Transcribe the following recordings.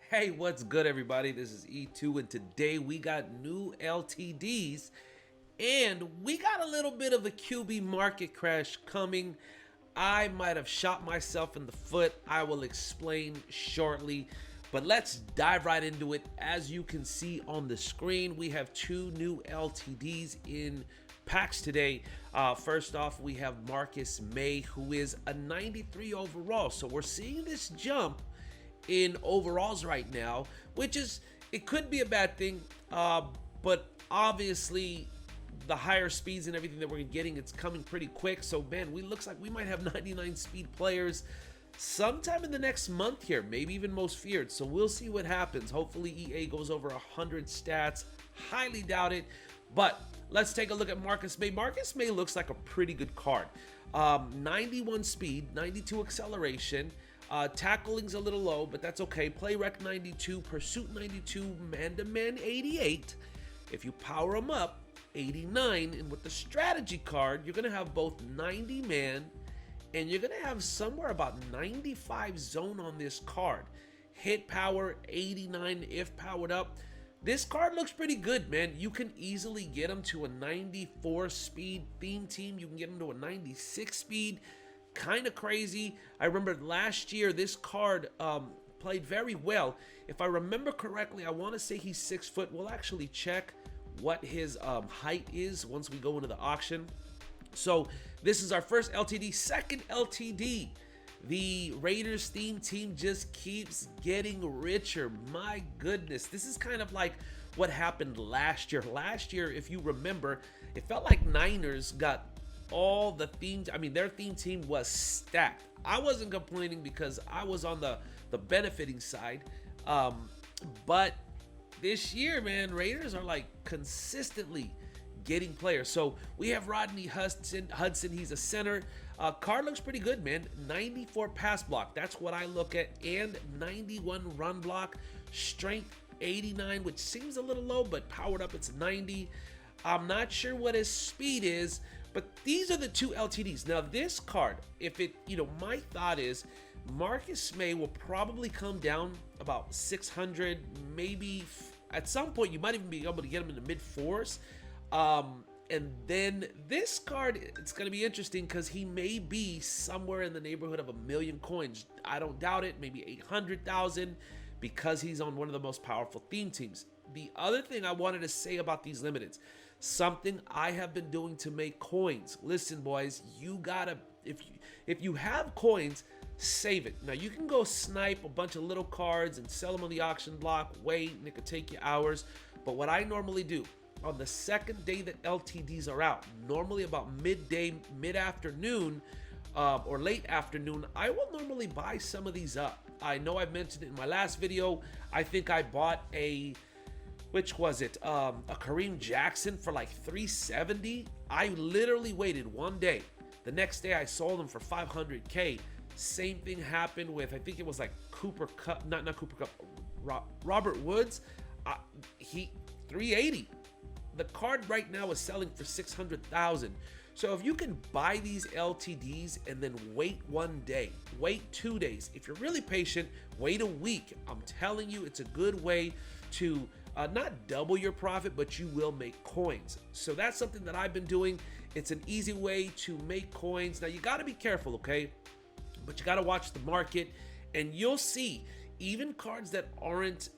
Hey, what's good, everybody? This is E2, and today we got new LTDs, and we got a little bit of a QB market crash coming. I might have shot myself in the foot. I will explain shortly, but let's dive right into it. As you can see on the screen, we have two new LTDs in packs today. First off, we have Maye, who is a 93 overall. So we're seeing this jump in overalls right now, which is, it could be a bad thing, but obviously the higher speeds and everything that we're getting, it's coming pretty quick. So man, we looks like we might have 99 speed players sometime in the next month here, maybe even most feared. So we'll see what happens. Hopefully EA goes over 100 stats. Highly doubt it, but let's take a look at Maye. Maye looks like a pretty good card. 91 speed, 92 acceleration. Tackling's a little low, but that's okay. Play rec 92, pursuit 92, man-to-man 88. If you power them up, 89. And with the strategy card, you're going to have both 90 man and you're going to have somewhere about 95 zone on this card. Hit power 89 if powered up. This card looks pretty good, man. You can easily get them to a 94 speed theme team. You can get them to a 96 speed. Kind of crazy. I remember last year this card played very well. If I remember correctly, I want to say he's 6 foot. We'll actually check what his height is once we go into the auction. So this is our first LTD. Second LTD, the Raiders theme team just keeps getting richer. My goodness, this is kind of like what happened last year. Last year, if you remember, it felt like Niners got all the themes. I mean, their theme team was stacked. I wasn't complaining because I was on the benefiting side, but this year, man, Raiders are like consistently getting players. So we have Rodney Hudson. He's a center. Card looks pretty good, man. 94 pass block, that's what I look at, and 91 run block. Strength 89, which seems a little low, but powered up it's 90. I'm not sure what his speed is, but these are the two LTDs. Now this card, if it, my thought is Maye will probably come down about 600, maybe at some point you might even be able to get him in the mid fours. And then this card, it's going to be interesting because he may be somewhere in the neighborhood of 1,000,000 coins. I don't doubt it, maybe 800,000, because he's on one of the most powerful theme teams. The other thing I wanted to say about these limiteds, something I have been doing to make coins. Listen, boys, you gotta, if you have coins, save it. Now you can go snipe a bunch of little cards and sell them on the auction block, wait, and it could take you hours. But what I normally do on the second day that LTDs are out, normally about midday, mid-afternoon, or late afternoon, I will normally buy some of these up. I know I've mentioned it in my last video. I think I bought which was it? A Kareem Jackson for like 370. I literally waited one day. The next day I sold him for 500K. Same thing happened with, I think it was like Cooper Kupp, not Cooper Kupp, Robert Woods. He 380. The card right now is selling for 600,000. So if you can buy these LTDs and then wait one day, wait 2 days. If you're really patient, wait a week. I'm telling you, it's a good way to not double your profit, but you will make coins. So that's something that I've been doing. It's an easy way to make coins. Now you got to be careful, okay? But you got to watch the market, and you'll see even cards that aren't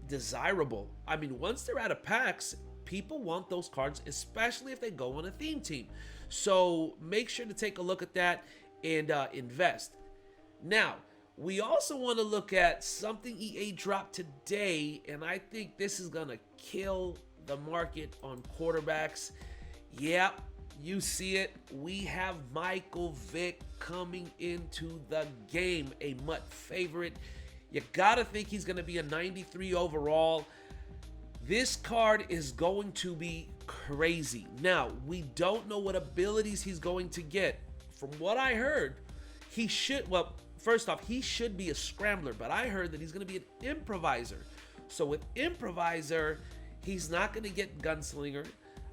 desirable. I mean, once they're out of packs, people want those cards, especially if they go on a theme team. So make sure to take a look at that and invest. Now, we also want to look at something EA dropped today, and I think this is going to kill the market on quarterbacks. Yep, you see it. We have Vick coming into the game, a MUT favorite. You got to think he's going to be a 93 overall. This card is going to be crazy. Now, we don't know what abilities he's going to get. From what I heard, he should, well, first off, he should be a scrambler, but I heard that he's going to be an improviser. So with improviser, he's not going to get gunslinger.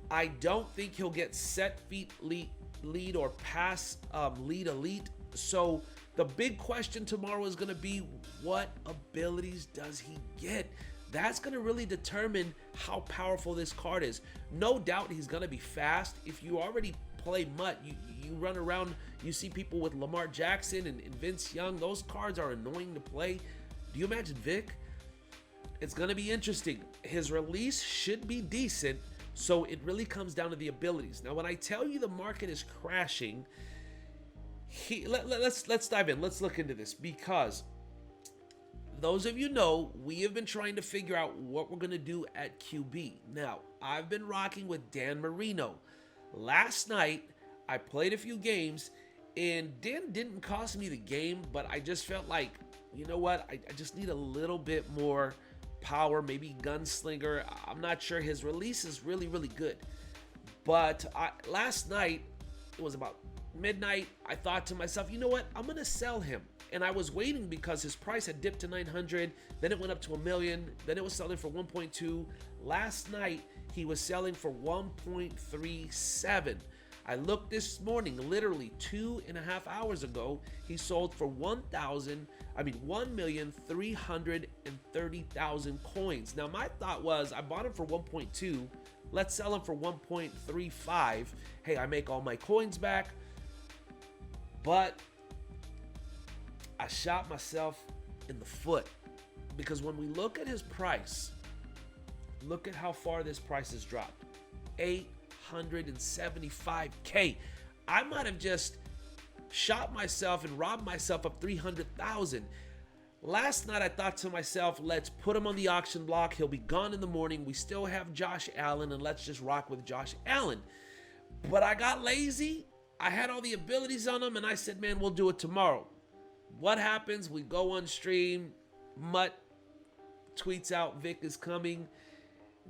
I don't think he'll get set feet lead or pass lead elite. So The big question tomorrow is going to be, what abilities does he get? That's going to really determine how powerful this card is. No doubt he's going to be fast. If you already play MUT, you run around, you see people with Lamar Jackson and Vince Young. Those cards are annoying to play. Do you imagine Vick? It's going to be interesting. His release should be decent, so it really comes down to the abilities. Now, when I tell you the market is crashing, let's dive in. Let's look into this, because those of you know, we have been trying to figure out what we're going to do at QB. Now, I've been rocking with Dan Marino. Last night, I played a few games, and Dan didn't cost me the game, but I just felt like, you know what, I just need a little bit more power, maybe gunslinger. I'm not sure. His release is really, really good. But last night, it was about midnight, I thought to myself, you know what, I'm going to sell him. And I was waiting because his price had dipped to 900, then it went up to $1 million, then it was selling for 1.2. Last night, he was selling for 1.37. I looked this morning, literally 2.5 hours ago, he sold for 1,330,000 coins. Now, my thought was, I bought him for 1.2. Let's sell him for 1.35. Hey, I make all my coins back. But I shot myself in the foot, because when we look at his price, look at how far this price has dropped. $875K. I might have just shot myself and robbed myself of 300,000. Last night I thought to myself, let's put him on the auction block. He'll be gone in the morning. We still have Josh Allen, and let's just rock with Josh Allen. But I got lazy. I had all the abilities on him, and I said, man, we'll do it tomorrow. What happens? We go on stream. MUT tweets out Vick is coming.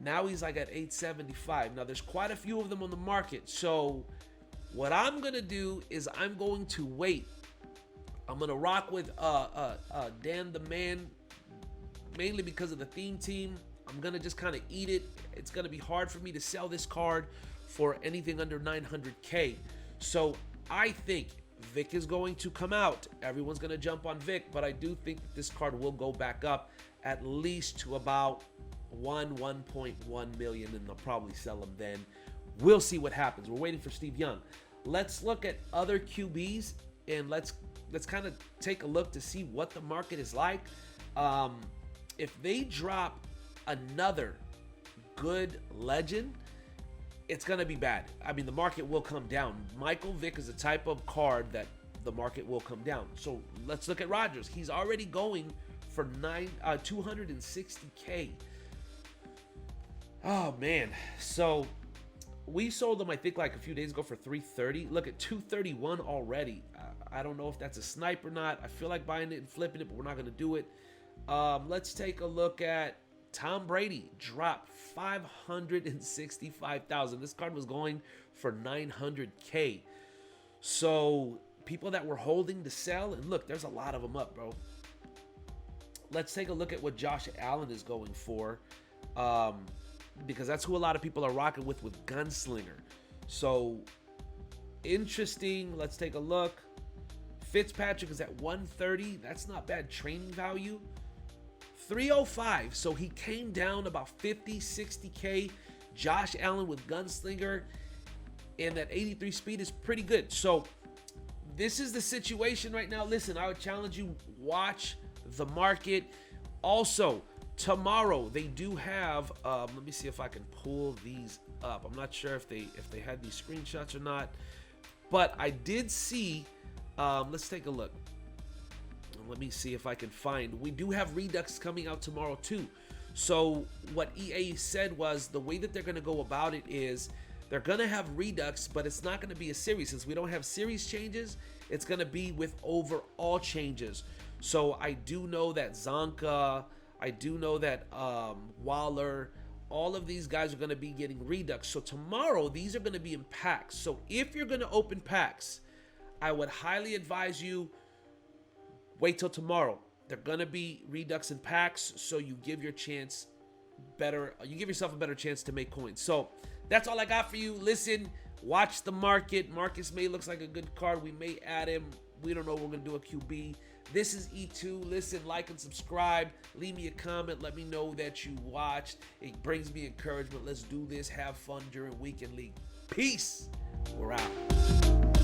Now he's like at 875. Now there's quite a few of them on the market. So what I'm going to do is I'm going to wait. I'm going to rock with Dan the Man, mainly because of the theme team. I'm going to just kind of eat it. It's going to be hard for me to sell this card for anything under 900K. So I think Vick is going to come out. Everyone's going to jump on Vick, but I do think that this card will go back up at least to about 1.1 million, and they'll probably sell them then. We'll see what happens. We're waiting for Steve Young. Let's look at other QBs, and let's kind of take a look to see what the market is like. If they drop another good legend, it's going to be bad. I mean, the market will come down. Michael Vick is the type of card that the market will come down. So let's look at Rodgers. He's already going for 260K. Oh, man. So we sold them, I think, like a few days ago for 330. Look at 231 already. I don't know if that's a snipe or not. I feel like buying it and flipping it, but we're not going to do it. Let's take a look at Tom Brady. Dropped 565,000. This card was going for 900K. So people that were holding to sell, and look, there's a lot of them up, bro. Let's take a look at what Josh Allen is going for, because that's who a lot of people are rocking with Gunslinger. So interesting. Let's take a look. Fitzpatrick is at 130. That's not bad training value. 305. So he came down about 50, 60K. Josh Allen with Gunslinger, and that 83 speed is pretty good. So this is the situation right now. Listen, I would challenge you, watch the market. Also, tomorrow they do have, let me see if I can pull these up. I'm not sure if they had these screenshots or not, but I did see, let's take a look. Let me see if I can find. We do have Redux coming out tomorrow too. So what EA said was the way that they're going to go about it is they're going to have Redux, but it's not going to be a series. Since we don't have series changes, it's going to be with overall changes. So I do know that Zonka, I do know that Waller, all of these guys are going to be getting Redux. So tomorrow, these are going to be in packs. So if you're going to open packs, I would highly advise you wait till tomorrow. They're going to be Redux in packs, so you give yourself a better chance to make coins. So that's all I got for you. Listen, watch the market. Marcus Maye looks like a good card. We may add him. We don't know we're going to do a QB. This is E2. Listen, like and subscribe. Leave me a comment. Let me know that you watched. It brings me encouragement. Let's do this. Have fun during Weekend League. Peace. We're out.